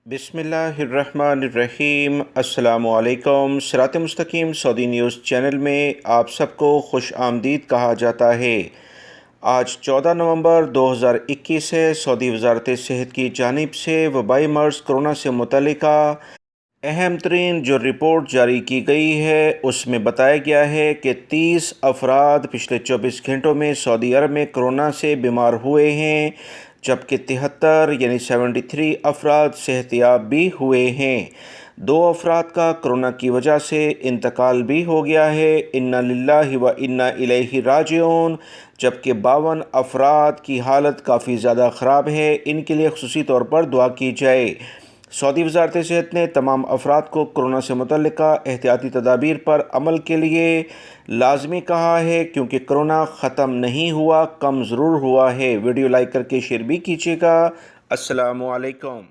بسم اللہ الرحمن الرحیم۔ السلام علیکم۔ سرات.e.مستقیم سعودی نیوز چینل میں آپ سب کو خوش آمدید کہا جاتا ہے۔ آج 14 نومبر 2021 ہے۔ سعودی وزارت صحت کی جانب سے وبائی مرض کرونا سے متعلقہ اہم ترین جو رپورٹ جاری کی گئی ہے اس میں بتایا گیا ہے کہ 30 افراد پچھلے 24 گھنٹوں میں سعودی عرب میں کرونا سے بیمار ہوئے ہیں، جبکہ 73 یعنی 73 افراد صحت یاب بھی ہوئے ہیں۔ 2 افراد کا کرونا کی وجہ سے انتقال بھی ہو گیا ہے۔ انا للہ و انا الیہ راجعون۔ جبکہ 52 افراد کی حالت کافی زیادہ خراب ہے، ان کے لیے خصوصی طور پر دعا کی جائے۔ سعودی وزارت صحت نے تمام افراد کو کرونا سے متعلقہ احتیاطی تدابیر پر عمل کے لیے لازمی کہا ہے، کیونکہ کرونا ختم نہیں ہوا، کم ضرور ہوا ہے۔ ویڈیو لائک کر کے شیئر بھی کیجیے گا۔ السلام علیکم۔